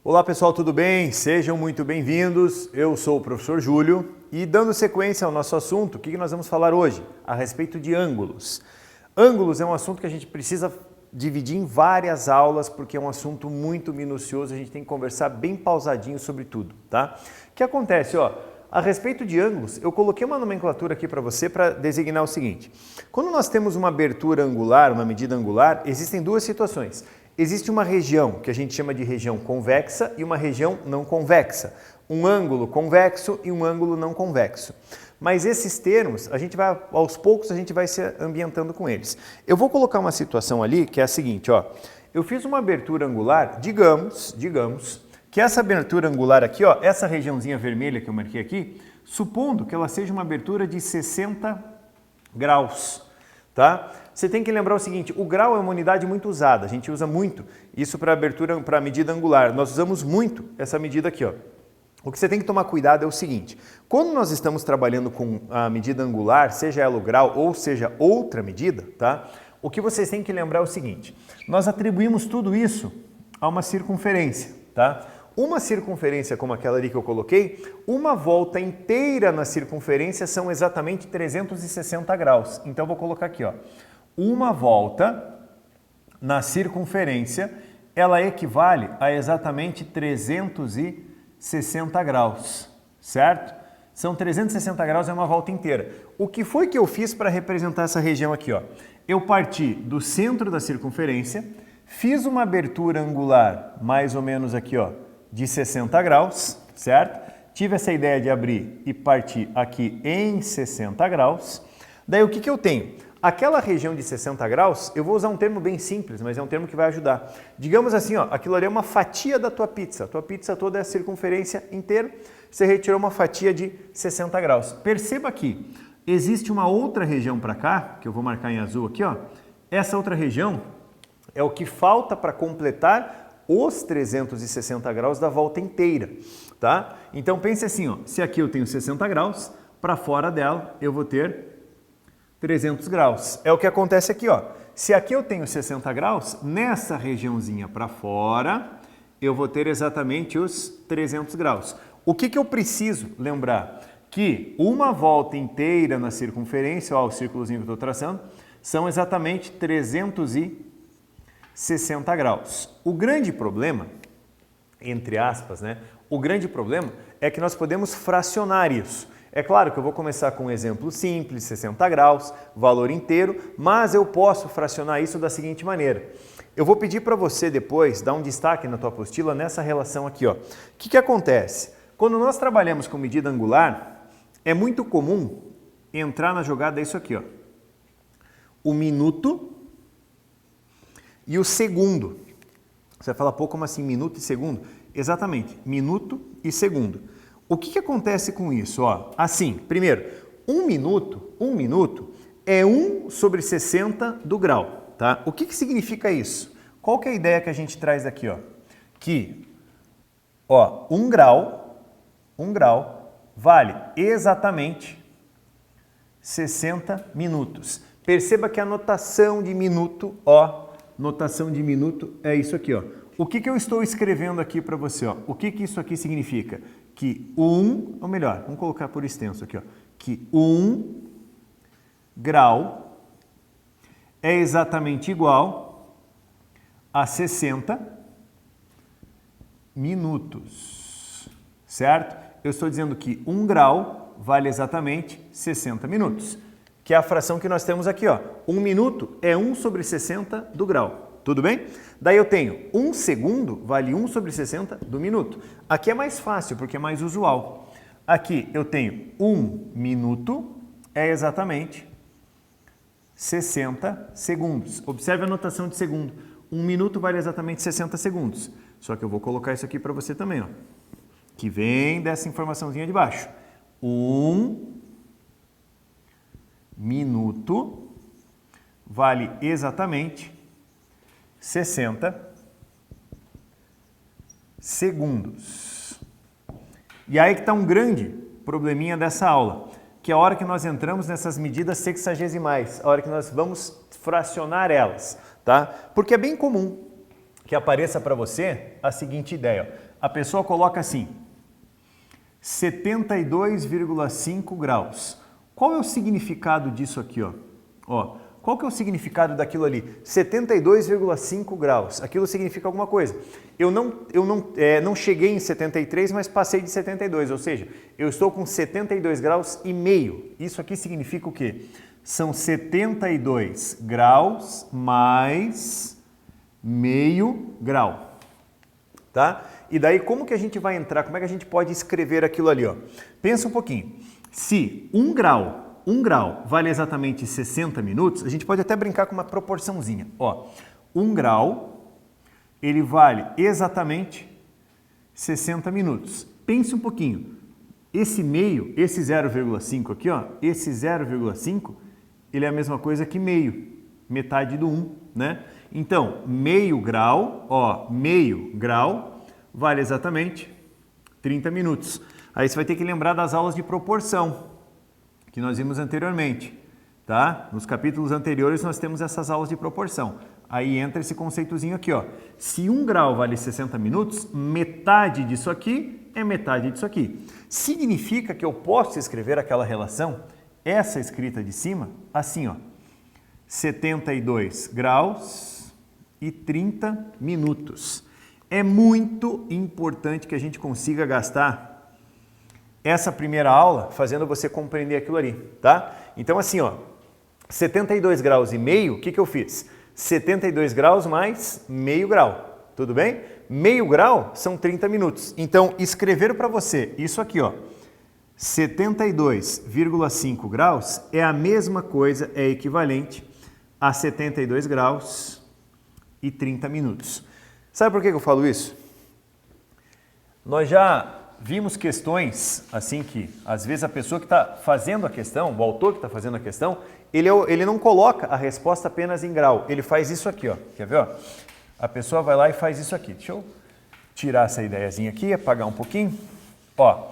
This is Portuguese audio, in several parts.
Olá pessoal, tudo bem? Sejam muito bem-vindos. Eu sou o professor Júlio e dando sequência ao nosso assunto, o que nós vamos falar hoje? A respeito de ângulos. Ângulos é um assunto que a gente precisa dividir em várias aulas porque é um assunto muito minucioso, a gente tem que conversar bem pausadinho sobre tudo, tá? O que acontece, ó? A respeito de ângulos, eu coloquei uma nomenclatura aqui para você para designar o seguinte. Quando nós temos uma abertura angular, uma medida angular, existem duas situações. Existe uma região que a gente chama de região convexa e uma região não convexa. Um ângulo convexo e um ângulo não convexo. Mas esses termos, aos poucos a gente vai se ambientando com eles. Eu vou colocar uma situação ali que é a seguinte, ó. Eu fiz uma abertura angular, digamos que essa abertura angular aqui, ó, essa regiãozinha vermelha que eu marquei aqui, supondo que ela seja uma abertura de 60 graus, tá? Você tem que lembrar o seguinte, o grau é uma unidade muito usada, a gente usa muito isso para abertura, para medida angular, nós usamos muito essa medida aqui, ó. O que você tem que tomar cuidado é o seguinte, quando nós estamos trabalhando com a medida angular, seja ela o grau ou seja outra medida, tá? O que vocês têm que lembrar é o seguinte, nós atribuímos tudo isso a uma circunferência, tá? Uma circunferência como aquela ali que eu coloquei, uma volta inteira na circunferência são exatamente 360 graus. Então, eu vou colocar aqui, ó. Uma volta na circunferência, ela equivale a exatamente 360 graus, certo? São 360 graus, é uma volta inteira. O que foi que eu fiz para representar essa região aqui, ó? Eu parti do centro da circunferência, fiz uma abertura angular mais ou menos aqui, ó, de 60 graus, certo? Tive essa ideia de abrir e partir aqui em 60 graus. Daí o que eu tenho? Aquela região de 60 graus, eu vou usar um termo bem simples, mas é um termo que vai ajudar. Digamos assim, ó, aquilo ali é uma fatia da tua pizza. A tua pizza toda é a circunferência inteira, você retirou uma fatia de 60 graus. Perceba aqui, existe uma outra região para cá, que eu vou marcar em azul aqui, ó. Essa outra região é o que falta para completar os 360 graus da volta inteira, tá? Então pense assim, ó, se aqui eu tenho 60 graus, para fora dela eu vou ter 300 graus. É o que acontece aqui, ó. Se aqui eu tenho 60 graus, nessa regiãozinha para fora, eu vou ter exatamente os 300 graus. O que eu preciso lembrar? Que uma volta inteira na circunferência, ó, o círculozinho que eu estou traçando, são exatamente 360 graus. O grande problema, entre aspas, né? O grande problema é que nós podemos fracionar isso. É claro que eu vou começar com um exemplo simples, 60 graus, valor inteiro, mas eu posso fracionar isso da seguinte maneira. Eu vou pedir para você depois dar um destaque na tua apostila nessa relação aqui, ó. O que acontece? Quando nós trabalhamos com medida angular, é muito comum entrar na jogada isso aqui, ó. O minuto e o segundo. Você vai falar, pô, como assim minuto e segundo? Exatamente, minuto e segundo. O que acontece com isso? Ó, assim, primeiro, um minuto é 1 sobre 60 do grau, tá? O que significa isso? Qual que é a ideia que a gente traz aqui, ó? Que, ó, um grau vale exatamente 60 minutos. Perceba que a notação de minuto, ó, notação de minuto é isso aqui, ó. O que eu estou escrevendo aqui para você, ó? O que isso aqui significa? Que ou melhor, vamos colocar por extenso aqui, ó. Que 1 grau é exatamente igual a 60 minutos, certo? Eu estou dizendo que 1 grau vale exatamente 60 minutos, que é a fração que nós temos aqui, ó. 1 minuto é 1 sobre 60 do grau. Tudo bem? Daí eu tenho 1 segundo vale 1 sobre 60 do minuto. Aqui é mais fácil porque é mais usual. Aqui eu tenho 1 minuto é exatamente 60 segundos. Observe a notação de segundo. 1 minuto vale exatamente 60 segundos. Só que eu vou colocar isso aqui para você também, ó. Que vem dessa informaçãozinha de baixo. 1 minuto vale exatamente 60 segundos. E aí que está um grande probleminha dessa aula, que é a hora que nós entramos nessas medidas sexagesimais, a hora que nós vamos fracionar elas, tá? Porque é bem comum que apareça para você a seguinte ideia, ó. a pessoa coloca assim, 72,5 graus. Qual é o significado disso aqui, ó? Ó, qual que é o significado daquilo ali? 72,5 graus. Aquilo significa alguma coisa. Eu não cheguei em 73, mas passei de 72, ou seja, eu estou com 72 graus e meio. Isso aqui significa o quê? São 72 graus mais meio grau, tá? E daí como que a gente vai entrar, como é que a gente pode escrever aquilo ali, ó? Pensa um pouquinho. Se 1 grau vale exatamente 60 minutos, a gente pode até brincar com uma proporçãozinha. Ó, 1 grau, ele vale exatamente 60 minutos. Pense um pouquinho. Esse meio, esse 0,5 aqui, ó, esse 0,5, ele é a mesma coisa que meio, metade do 1, né? Então, meio grau, ó, meio grau vale exatamente 30 minutos. Aí você vai ter que lembrar das aulas de proporção que nós vimos anteriormente, tá? Nos capítulos anteriores nós temos essas aulas de proporção. Aí entra esse conceitozinho aqui, ó. Se 1 grau vale 60 minutos, metade disso aqui é metade disso aqui. Significa que eu posso escrever aquela relação, essa escrita de cima, assim, ó. 72 graus e 30 minutos. É muito importante que a gente consiga gastar essa primeira aula fazendo você compreender aquilo ali, tá? Então assim, ó, 72 graus e meio, o que eu fiz? 72 graus mais meio grau, tudo bem? Meio grau são 30 minutos. Então, escrever para você isso aqui, ó, 72,5 graus é a mesma coisa, é equivalente a 72 graus e 30 minutos. Sabe por que eu falo isso? Nós já vimos questões assim que, às vezes, a pessoa que está fazendo a questão, o autor que está fazendo a questão, ele não coloca a resposta apenas em grau, ele faz isso aqui, ó. Quer ver? Ó? A pessoa vai lá e faz isso aqui. Deixa eu tirar essa ideiazinha aqui, apagar um pouquinho. Ó,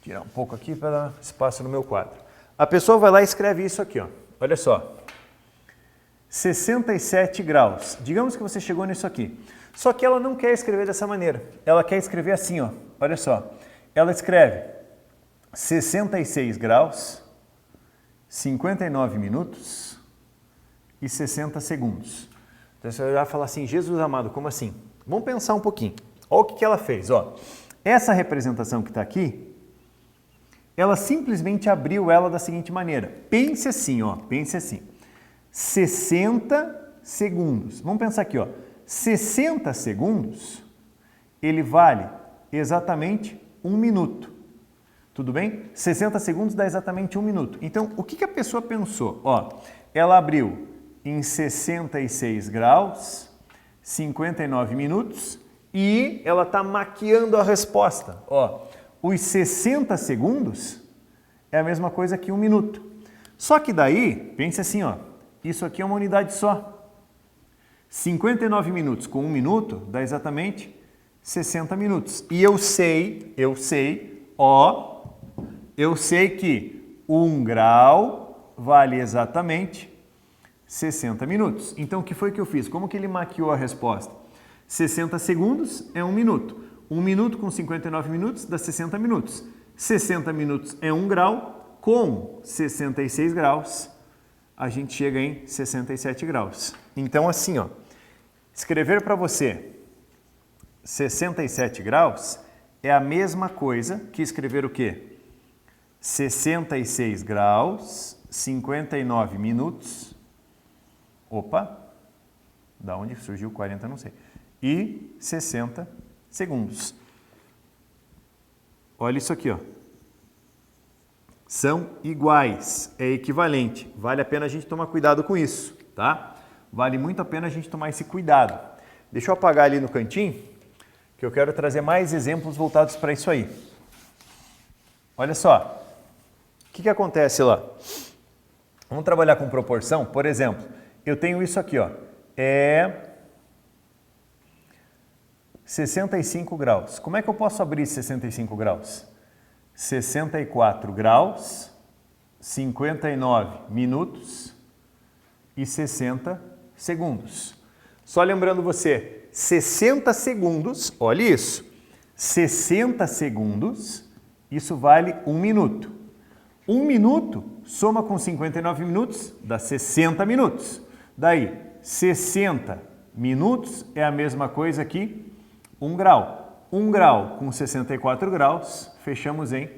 tirar um pouco aqui para dar espaço no meu quadro. A pessoa vai lá e escreve isso aqui, ó. Olha só. 67 graus. Digamos que você chegou nisso aqui. Só que ela não quer escrever dessa maneira. Ela quer escrever assim, ó. Olha só. Ela escreve 66 graus, 59 minutos e 60 segundos. Então você vai falar assim, Jesus amado, como assim? Vamos pensar um pouquinho. Olha o que ela fez, ó. Essa representação que está aqui, ela simplesmente abriu ela da seguinte maneira. Pense assim, ó. Pense assim. 60 segundos. Vamos pensar aqui, ó. 60 segundos, ele vale exatamente 1 minuto. Tudo bem? 60 segundos dá exatamente 1 minuto. Então, o que a pessoa pensou? Ó, ela abriu em 66 graus, 59 minutos e ela está maquiando a resposta. Ó, os 60 segundos é a mesma coisa que 1 minuto. Só que daí, pense assim, ó, isso aqui é uma unidade só. 59 minutos com 1 minuto dá exatamente 60 minutos. E eu sei que 1 grau vale exatamente 60 minutos. Então, o que foi que eu fiz? Como que ele maquiou a resposta? 60 segundos é 1 minuto. 1 minuto com 59 minutos dá 60 minutos. 60 minutos é 1 grau, com 66 graus, a gente chega em 67 graus. Então, assim, ó, escrever para você 67 graus é a mesma coisa que escrever o quê? 66 graus, 59 minutos, opa, da onde surgiu 40, não sei, e 60 segundos. Olha isso aqui, ó. São iguais, é equivalente. Vale a pena a gente tomar cuidado com isso, tá? Vale muito a pena a gente tomar esse cuidado. Deixa eu apagar ali no cantinho, que eu quero trazer mais exemplos voltados para isso aí. Olha só, o que acontece lá? Vamos trabalhar com proporção? Por exemplo, eu tenho isso aqui, ó, é 65 graus. Como é que eu posso abrir 65 graus? 64 graus, 59 minutos e 60 segundos. Só lembrando você, 60 segundos, olha isso, 60 segundos, isso vale 1 minuto. 1 minuto soma com 59 minutos, dá 60 minutos. Daí, 60 minutos é a mesma coisa que 1 grau. 1 grau com 64 graus, fechamos em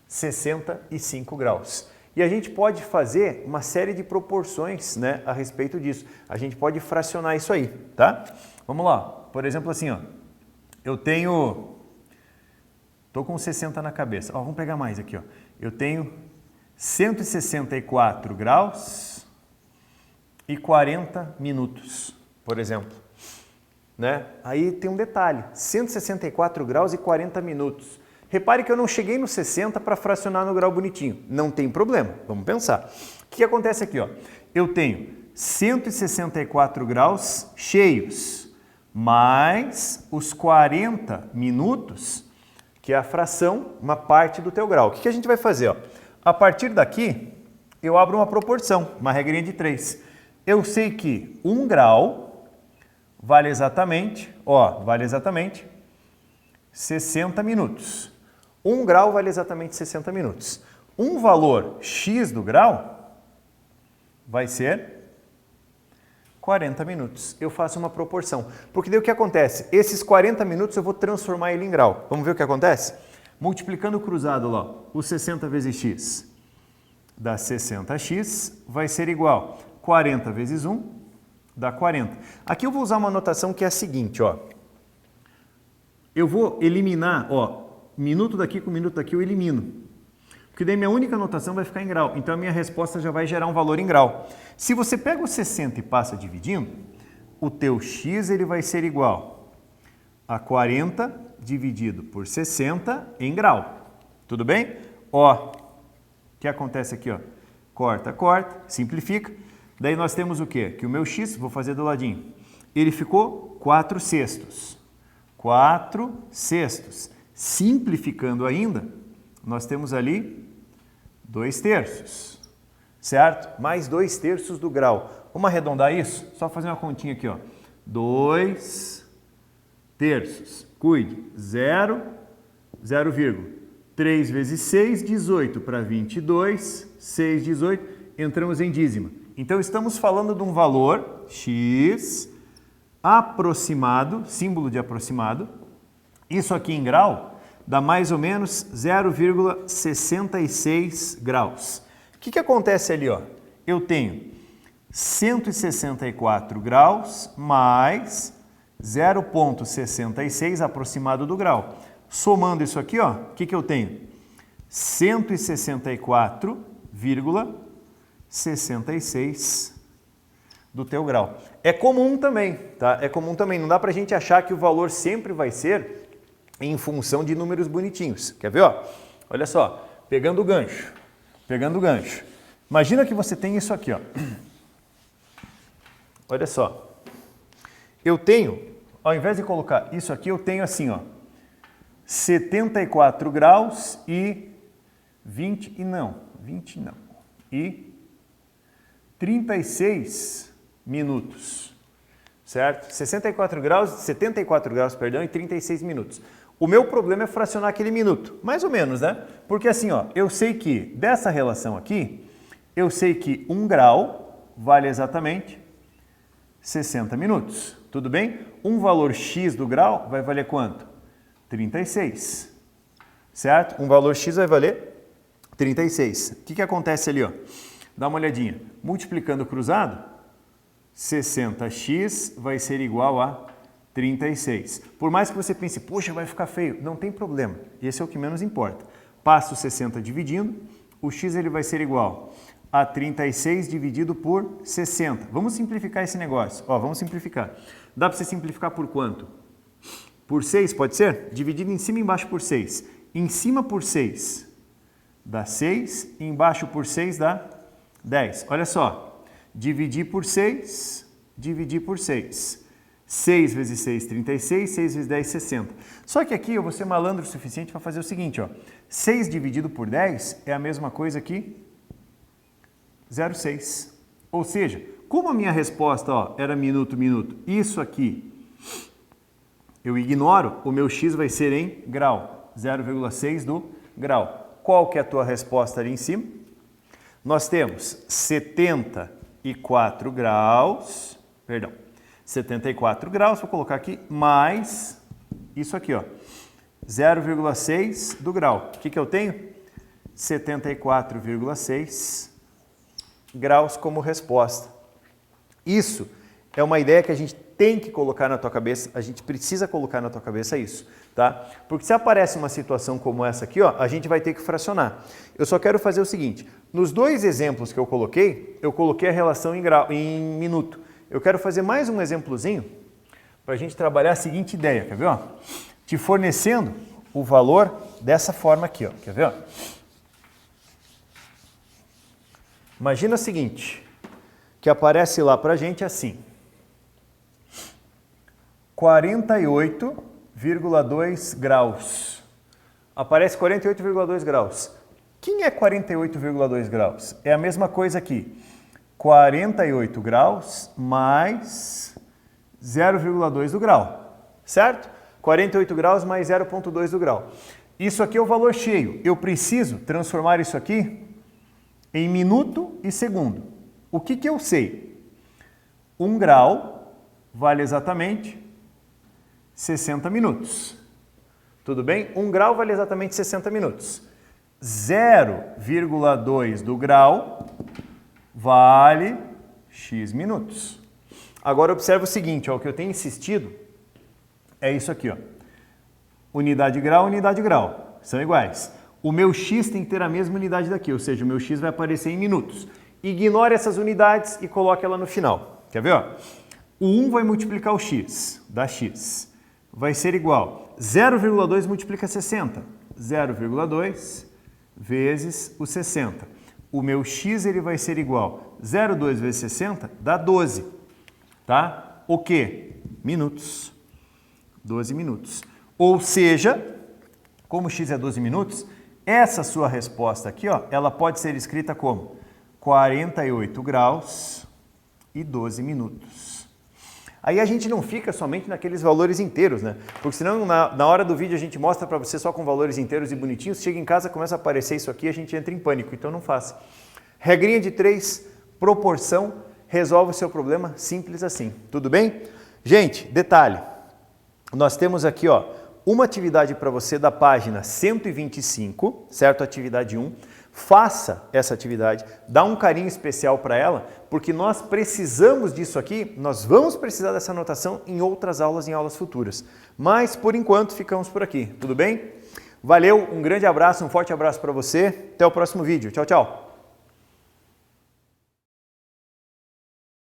65 graus. E a gente pode fazer uma série de proporções, né, a respeito disso. A gente pode fracionar isso aí, tá? Vamos lá. Por exemplo, assim, ó, tô com 60 na cabeça. Ó, vamos pegar mais aqui, ó. Eu tenho 164 graus e 40 minutos, por exemplo, né? Aí tem um detalhe, 164 graus e 40 minutos. Repare que eu não cheguei no 60 para fracionar no grau bonitinho. Não tem problema, vamos pensar. O que acontece aqui, ó? Eu tenho 164 graus cheios, mais os 40 minutos, que é a fração, uma parte do teu grau. O que a gente vai fazer, ó? A partir daqui, eu abro uma proporção, uma regrinha de 3. Eu sei que 1 grau vale exatamente 60 minutos. 1 grau vale exatamente 60 minutos. Um valor x do grau vai ser 40 minutos. Eu faço uma proporção. Porque daí o que acontece? Esses 40 minutos eu vou transformar ele em grau. Vamos ver o que acontece? Multiplicando o cruzado lá, o 60 vezes x dá 60x, vai ser igual 40 vezes 1 dá 40. Aqui eu vou usar uma notação que é a seguinte, ó. Eu vou eliminar, ó, minuto daqui com minuto daqui eu elimino. Porque daí minha única notação vai ficar em grau. Então a minha resposta já vai gerar um valor em grau. Se você pega o 60 e passa dividindo, o teu x ele vai ser igual a 40 dividido por 60 em grau. Tudo bem? Ó, o que acontece aqui, ó? Corta, corta, simplifica. Daí nós temos o quê? Que o meu x, vou fazer do ladinho, ele ficou 4/6. 4/6. Simplificando ainda, nós temos ali 2/3, certo? Mais 2/3 do grau. Vamos arredondar isso? Só fazer uma continha aqui, ó. 2/3. Cuide. 0,3 vezes 6, 18 para 22, 6, 18. Entramos em dízima. Então, estamos falando de um valor x aproximado, símbolo de aproximado. Isso aqui em grau dá mais ou menos 0,66 graus. O que acontece ali, ó? Eu tenho 164 graus mais 0,66 aproximado do grau. Somando isso aqui, ó, o que eu tenho? 164,66 do teu grau. É comum também, tá? É comum também. Não dá pra gente achar que o valor sempre vai ser em função de números bonitinhos. Quer ver, ó? Olha só, pegando o gancho. Imagina que você tem isso aqui, ó. Olha só. Eu tenho, ao invés de colocar isso aqui, eu tenho assim, ó. 74 graus e 36 minutos, certo? 74 graus, 74 graus, perdão, e 36 minutos. O meu problema é fracionar aquele minuto, mais ou menos, né? Porque assim, ó, eu sei que dessa relação aqui, eu sei que 1 grau vale exatamente 60 minutos, tudo bem? Um valor x do grau vai valer quanto? 36, certo? Um valor x vai valer 36. O que acontece ali, ó? Dá uma olhadinha. Multiplicando o cruzado, 60x vai ser igual a 36. Por mais que você pense, poxa, vai ficar feio, não tem problema. Esse é o que menos importa. Passa o 60 dividindo, o x ele vai ser igual a 36 dividido por 60. Vamos simplificar esse negócio. Ó, vamos simplificar. Dá para você simplificar por quanto? Por 6, pode ser? Dividido em cima e embaixo por 6. Em cima por 6 dá 6, embaixo por 6 dá 10. Olha só, dividir por 6, dividir por 6. 6 vezes 6, 36, 6 vezes 10, 60. Só que aqui eu vou ser malandro o suficiente para fazer o seguinte, ó. 6 dividido por 10 é a mesma coisa que 0,6. Ou seja, como a minha resposta, ó, era minuto, minuto, isso aqui eu ignoro, o meu x vai ser em grau, 0,6 do grau. Qual que é a tua resposta ali em cima? Nós temos 74 graus, 74 graus, vou colocar aqui, mais isso aqui, ó, 0,6 do grau. O que eu tenho? 74,6 graus como resposta. Isso é uma ideia que a gente tem que colocar na tua cabeça, a gente precisa colocar na tua cabeça isso, tá? Porque se aparece uma situação como essa aqui, ó, a gente vai ter que fracionar. Eu só quero fazer o seguinte, nos dois exemplos que eu coloquei a relação em minuto. Eu quero fazer mais um exemplozinho para a gente trabalhar a seguinte ideia, quer ver? Ó? Te fornecendo o valor dessa forma aqui, ó. Quer ver? Ó? Imagina o seguinte, que aparece lá para a gente assim, 48,2 graus. Aparece 48,2 graus. Quem é 48,2 graus? É a mesma coisa aqui. 48 graus mais 0,2 do grau, certo? 48 graus mais 0,2 do grau. Isso aqui é o valor cheio. Eu preciso transformar isso aqui em minuto e segundo. O que eu sei? 1 grau vale exatamente 60 minutos. Tudo bem? 1 grau vale exatamente 60 minutos. 0,2 do grau vale x minutos. Agora observa o seguinte, ó, o que eu tenho insistido é isso aqui, ó. Unidade grau, são iguais. O meu x tem que ter a mesma unidade daqui, ou seja, o meu x vai aparecer em minutos. Ignore essas unidades e coloque ela no final. Quer ver? Ó? O 1 vai multiplicar o x, dá x. Vai ser igual, 0,2 multiplica 60. 0,2 vezes o 60. O meu x ele vai ser igual, 0,2 vezes 60 dá 12. Tá? O quê? Minutos. 12 minutos. Ou seja, como x é 12 minutos, essa sua resposta aqui, ó, ela pode ser escrita como 48 graus e 12 minutos. Aí a gente não fica somente naqueles valores inteiros, né? Porque senão na hora do vídeo a gente mostra para você só com valores inteiros e bonitinhos, chega em casa, começa a aparecer isso aqui e a gente entra em pânico, então não faça. Regrinha de 3, proporção, resolve o seu problema, simples assim, tudo bem? Gente, detalhe, nós temos aqui, ó, uma atividade para você da página 125, certo? Atividade 1. Faça essa atividade, dá um carinho especial para ela, porque nós precisamos disso aqui, nós vamos precisar dessa anotação em outras aulas, em aulas futuras. Mas, por enquanto, ficamos por aqui, tudo bem? Valeu, um grande abraço, um forte abraço para você, até o próximo vídeo. Tchau, tchau!